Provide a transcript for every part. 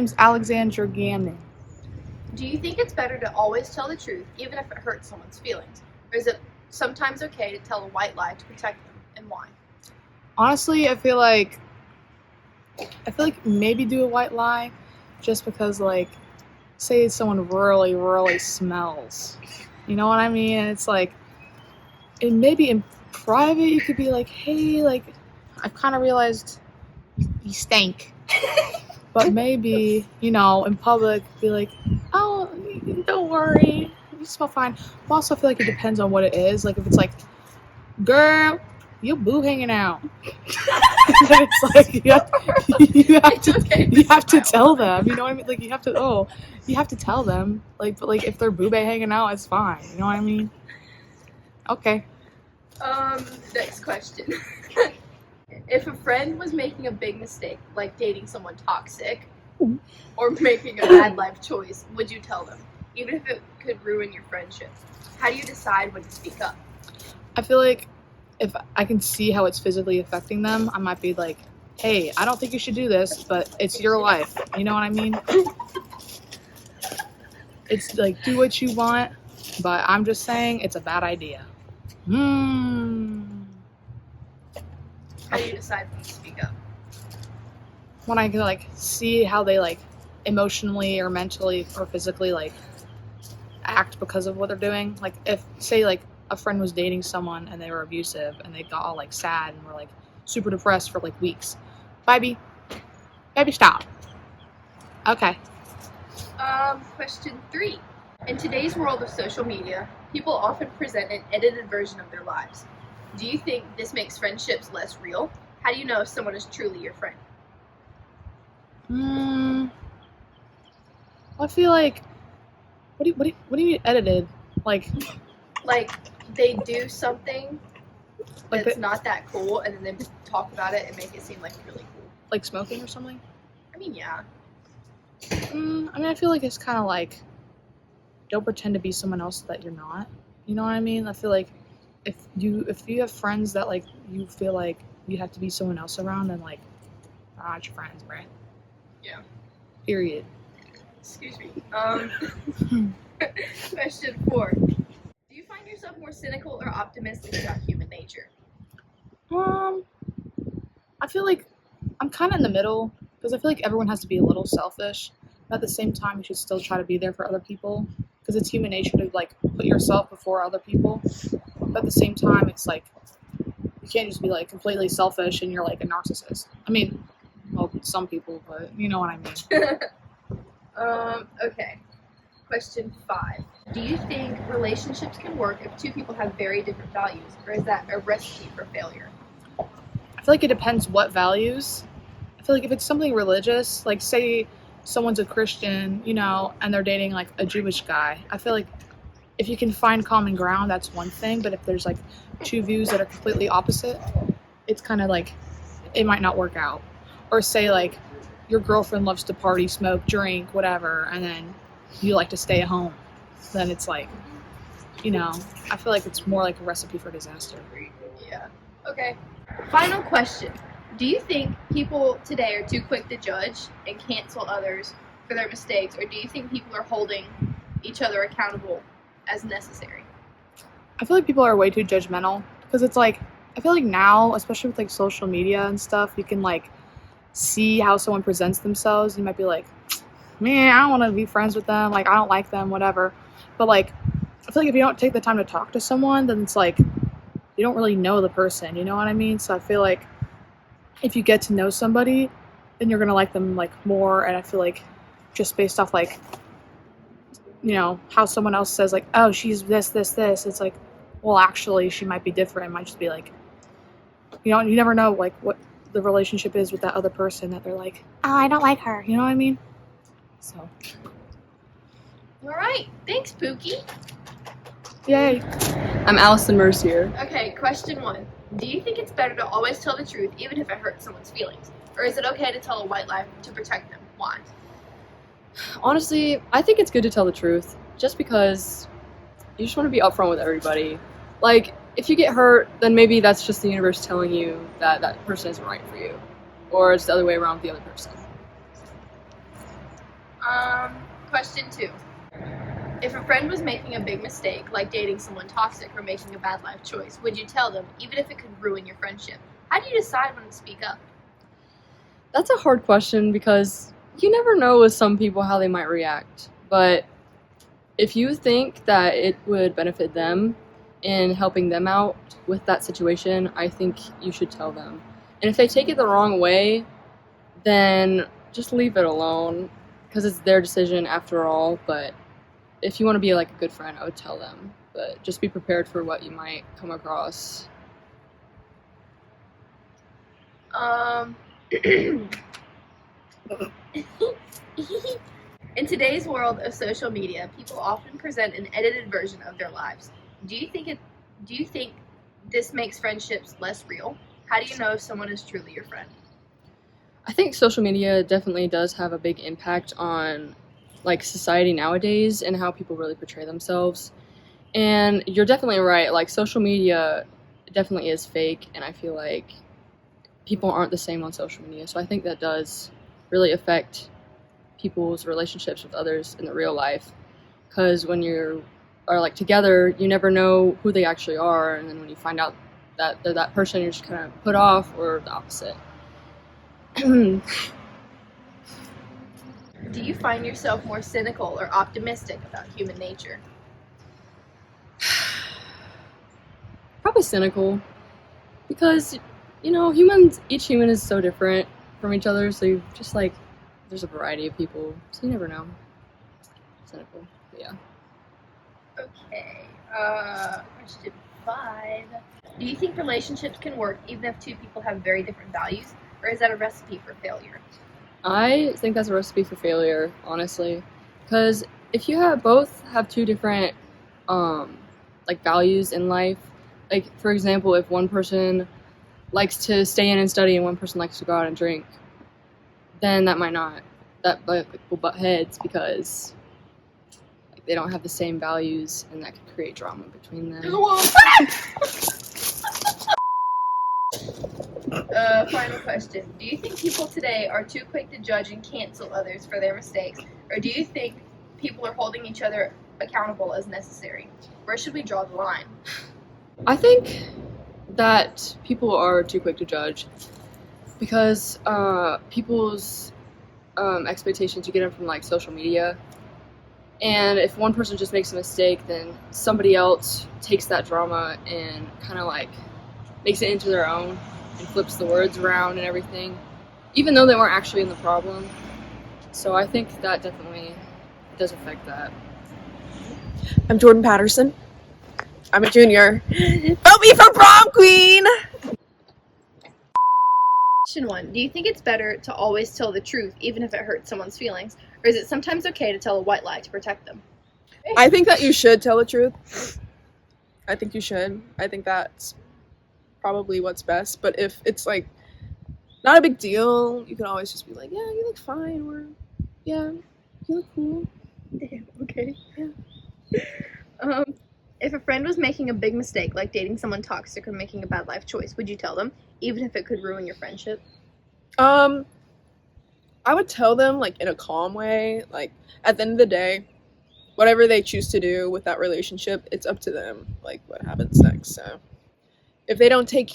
name's Alexandra Gammon. Do you think it's better to always tell the truth, even if it hurts someone's feelings? Or is it sometimes okay to tell a white lie to protect them, and why? Honestly, I feel like maybe do a white lie just because, like, say someone really, really smells. You know what I mean? It's like, and maybe in private you could be like, hey, like, I've kind of realized you stink. But maybe, in public, be like, oh, don't worry, you smell fine. But also, I feel like it depends on what it is. Like, if it's like, girl, your boo hanging out. Then it's like, you have to tell them. You know what I mean? Like, you have to tell them. Like, but like, if they're boobay hanging out, it's fine. You know what I mean? Okay. Next question. If a friend was making a big mistake, like dating someone toxic, or making a bad life choice, would you tell them? Even if it could ruin your friendship. How do you decide when to speak up? I feel like if I can see how it's physically affecting them, I might be like, hey, I don't think you should do this, but it's your life. You know what I mean? It's like, do what you want, but I'm just saying it's a bad idea. How do you decide when to speak up? When I can, like, see how they, like, emotionally or mentally or physically, like, act because of what they're doing. Like, if, say, like, a friend was dating someone and they were abusive and they got all, like, sad and were, like, super depressed for, like, weeks. Baby, stop. Okay. Question 3. In today's world of social media, people often present an edited version of their lives. Do you think this makes friendships less real? How do you know if someone is truly your friend? I feel like, what do you mean edited? Like they do something like that's not that cool, and then they talk about it and make it seem like really cool. Like smoking or something? I mean, yeah. I feel like it's kind of like, don't pretend to be someone else that you're not. You know what I mean? I feel like if you have friends that, like, you feel like you have to be someone else around, then, like, they're not your friends, right? Yeah. Period. Excuse me. Question 4. Do you find yourself more cynical or optimistic about human nature? I feel like I'm kind of in the middle, because I feel like everyone has to be a little selfish, but at the same time you should still try to be there for other people, because it's human nature to, like, put yourself before other people. But at the same time, it's like, you can't just be, like, completely selfish and you're, like, a narcissist. I mean, well, some people, but you know what I mean. Okay. Question 5. Do you think relationships can work if two people have very different values, or is that a recipe for failure? I feel like it depends what values. I feel like if it's something religious, like, say someone's a Christian, and they're dating, like, a Jewish guy, I feel like if you can find common ground, that's one thing. But if there's, like, two views that are completely opposite, it's kind of like, it might not work out. Or say, like, your girlfriend loves to party, smoke, drink, whatever, and then you like to stay at home. Then it's like, I feel like it's more like a recipe for disaster. Yeah. Okay. Final question. Do you think people today are too quick to judge and cancel others for their mistakes, or do you think people are holding each other accountable as necessary? I feel like people are way too judgmental, because it's like, I feel like now, especially with, like, social media and stuff, you can, like, see how someone presents themselves. You might be like, man, I don't want to be friends with them, like, I don't like them, whatever. But, like, I feel like if you don't take the time to talk to someone, then it's like, you don't really know the person, you know what I mean? So I feel like if you get to know somebody, then you're gonna like them, like, more. And I feel like just based off, like, how someone else says, like, oh, she's this, it's like, well, actually she might be different. It might just be like, you never know, like, what the relationship is with that other person, that they're like, oh, I don't like her, you know what I mean? So, all right, thanks, Pookie. Yay. I'm Allison Mercier. Okay, question 1. Do you think it's better to always tell the truth, even if it hurts someone's feelings? Or is it okay to tell a white lie to protect them? Why? Honestly, I think it's good to tell the truth, just because you just want to be upfront with everybody. Like, if you get hurt, then maybe that's just the universe telling you that that person isn't right for you. Or it's the other way around with the other person. Question 2. If a friend was making a big mistake, like dating someone toxic or making a bad life choice, would you tell them, even if it could ruin your friendship? How do you decide when to speak up? That's a hard question because you never know with some people how they might react. But if you think that it would benefit them in helping them out with that situation, I think you should tell them. And if they take it the wrong way, then just leave it alone because it's their decision after all. But if you want to be like a good friend, I would tell them. But just be prepared for what you might come across. In today's world of social media, people often present an edited version of their lives. Do you think this makes friendships less real? How do you know if someone is truly your friend? I think social media definitely does have a big impact on like society nowadays and how people really portray themselves. And you're definitely right, like social media definitely is fake, and I feel like people aren't the same on social media. So I think that does really affect people's relationships with others in the real life, because when you are like together, you never know who they actually are, and then when you find out that they're that person, you're just kind of put off, or the opposite. Do you find yourself more cynical or optimistic about human nature? Probably cynical, because each human is so different from each other, so you just like there's a variety of people, so you never know. Cynical, but yeah. Okay, question 5. Do you think relationships can work even if two people have very different values, or is that a recipe for failure? I think that's a recipe for failure, honestly, because if you both have two different like values in life, like for example, if one person likes to stay in and study and one person likes to go out and drink, then that will butt heads because like, they don't have the same values, and that could create drama between them. Final question. Do you think people today are too quick to judge and cancel others for their mistakes, or do you think people are holding each other accountable as necessary? Where should we draw the line? I think that people are too quick to judge because people's expectations, you get them from like social media, and if one person just makes a mistake, then somebody else takes that drama and kind of like makes it into their own and flips the words around and everything, even though they weren't actually in the problem. So I think that definitely does affect that. I'm Jordan Patterson. I'm a junior. Vote me for prom queen! Question 1. Do you think it's better to always tell the truth even if it hurts someone's feelings, or is it sometimes okay to tell a white lie to protect them? I think that you should tell the truth. I think you should. I think that's probably what's best. But if it's like not a big deal, you can always just be like, yeah, you look fine, or yeah, you look cool. Damn, okay. Yeah. If a friend was making a big mistake, like dating someone toxic or making a bad life choice, would you tell them, even if it could ruin your friendship? I would tell them like in a calm way. Like at the end of the day, whatever they choose to do with that relationship, it's up to them. Like what happens next. So if they don't take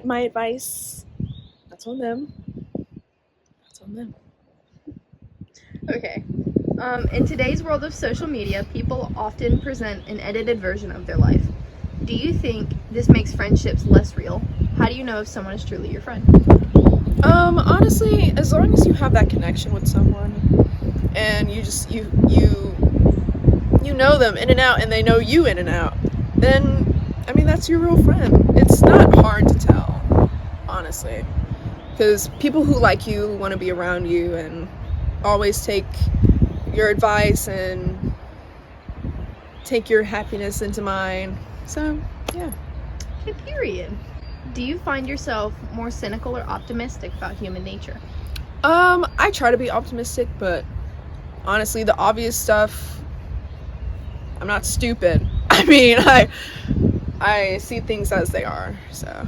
my advice, that's on them. That's on them. Okay. In today's world of social media, people often present an edited version of their life. Do you think this makes friendships less real? How do you know if someone is truly your friend? Honestly, as long as you have that connection with someone and you just you know them in and out and they know you in and out, then I mean that's your real friend. It's not hard to tell, honestly. Because people who like you want to be around you and always take your advice and take your happiness into mine. So, yeah. Okay, period. Do you find yourself more cynical or optimistic about human nature? I try to be optimistic, but honestly, the obvious stuff, I'm not stupid. I mean, I see things as they are, so.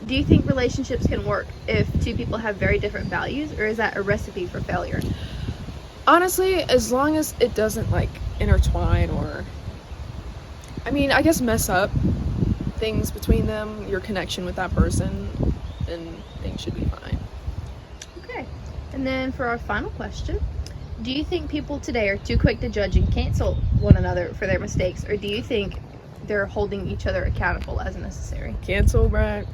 Do you think relationships can work if two people have very different values, or is that a recipe for failure? Honestly, as long as it doesn't like intertwine or, I mean, I guess mess up things between them, your connection with that person, then things should be fine. Okay. And then for our final question, do you think people today are too quick to judge and cancel one another for their mistakes, or do you think they're holding each other accountable as necessary? Cancel, bruh.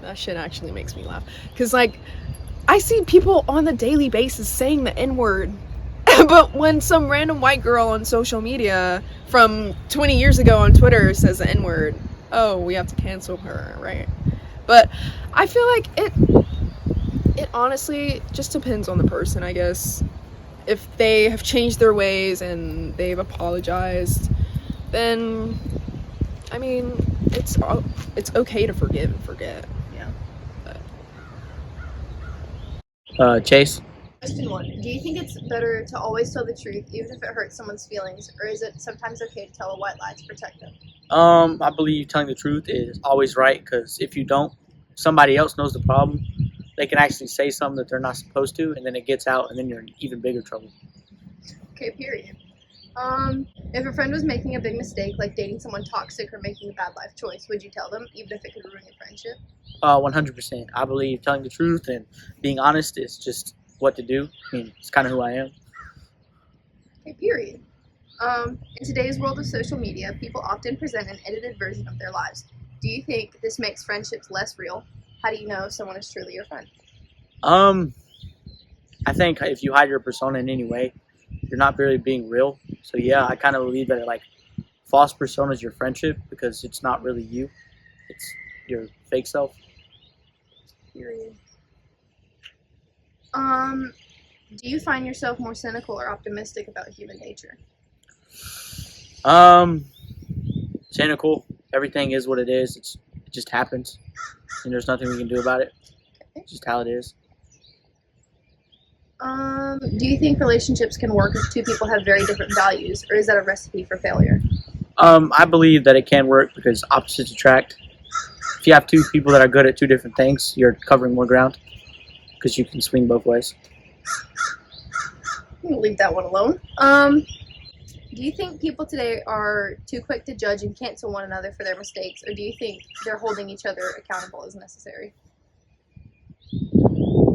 That shit actually makes me laugh. Because, like, I see people on the daily basis saying the N-word. But when some random white girl on social media from 20 years ago on Twitter says the N-word, oh, we have to cancel her, right? But I feel like it honestly just depends on the person, I guess. If they have changed their ways and they've apologized, then, I mean, it's okay to forgive and forget. Yeah. Chase. Question 1. Do you think it's better to always tell the truth, even if it hurts someone's feelings, or is it sometimes okay to tell a white lie to protect them? I believe telling the truth is always right, because if you don't, somebody else knows the problem. They can actually say something that they're not supposed to, and then it gets out, and then you're in even bigger trouble. Okay, period. If a friend was making a big mistake, like dating someone toxic or making a bad life choice, would you tell them, even if it could ruin your friendship? 100%. I believe telling the truth and being honest is just what to do. I mean, it's kind of who I am. Okay, period. In today's world of social media, people often present an edited version of their lives. Do you think this makes friendships less real? How do you know if someone is truly your friend? I think if you hide your persona in any way, you're not really being real. So yeah, I kind of believe that like false persona is your friendship, because it's not really you. It's your fake self. Period. Do you find yourself more cynical or optimistic about human nature? Cynical. Everything is what it is. It just happens, and there's nothing we can do about it. It's just how it is. Do you think relationships can work if two people have very different values, or is that a recipe for failure? I believe that it can work because opposites attract. If you have two people that are good at two different things, you're covering more ground because you can swing both ways. I'm gonna leave that one alone. Do you think people today are too quick to judge and cancel one another for their mistakes, or do you think they're holding each other accountable as necessary?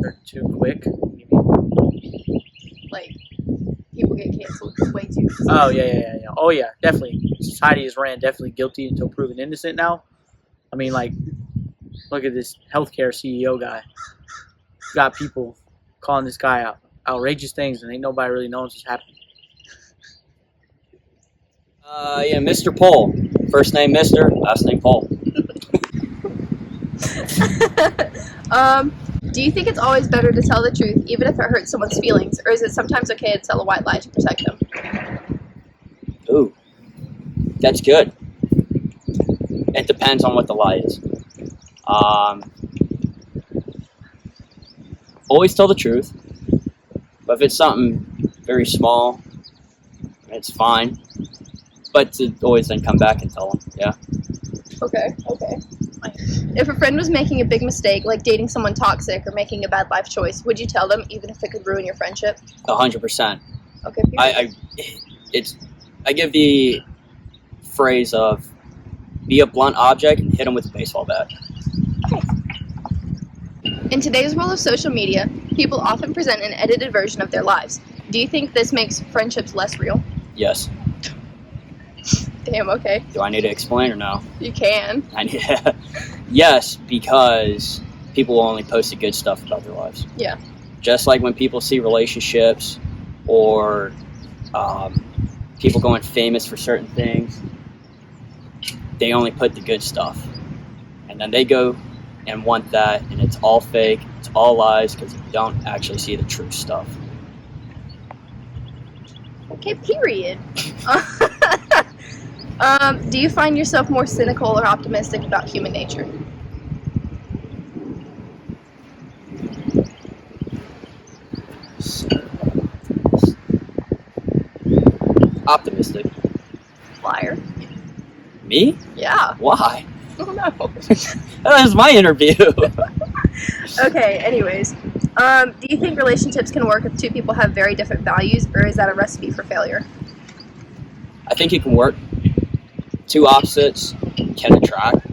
They're too quick. What do you mean? Like, people get canceled way too easily. Oh yeah. Oh yeah, definitely. Society is ran definitely guilty until proven innocent now. I mean, like, look at this healthcare CEO guy. Got people calling this guy out outrageous things, and ain't nobody really knows what's happening. Yeah, Mr. Paul. First name Mr., last name Paul. Do you think it's always better to tell the truth, even if it hurts someone's feelings, or is it sometimes okay to tell a white lie to protect them? Ooh, that's good. It depends on what the lie is. Always tell the truth, but if it's something very small, it's fine. But to always then come back and tell them, yeah. Okay. If a friend was making a big mistake, like dating someone toxic or making a bad life choice, would you tell them, even if it could ruin your friendship? 100%. Okay. I give the phrase of be a blunt object and hit them with a baseball bat. In today's world of social media, people often present an edited version of their lives. Do you think this makes friendships less real? Yes. Damn, okay. Do I need to explain or no? You can. Yes, because people will only post the good stuff about their lives. Yeah. Just like when people see relationships or people going famous for certain things, they only put the good stuff. And then they go and want that, and it's all fake, it's all lies, because you don't actually see the true stuff. Okay, period. Do you find yourself more cynical or optimistic about human nature? Optimistic. Liar. Me? Yeah. Why? Oh no. That was my interview. Okay, anyways. Do you think relationships can work if two people have very different values, or is that a recipe for failure? I think it can work. Two opposites can attract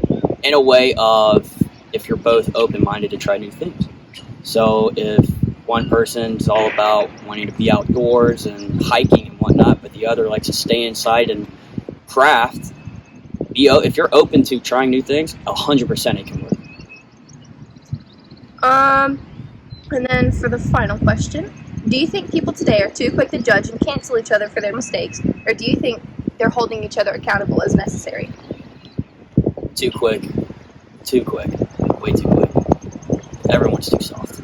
in a way of if you're both open-minded to try new things. So if one person's all about wanting to be outdoors and hiking and whatnot, but the other likes to stay inside and craft, if you're open to trying new things, 100% it can work. And then for the final question, do you think people today are too quick to judge and cancel each other for their mistakes, or do you think they're holding each other accountable as necessary? Too quick. Way too quick. Everyone's too soft.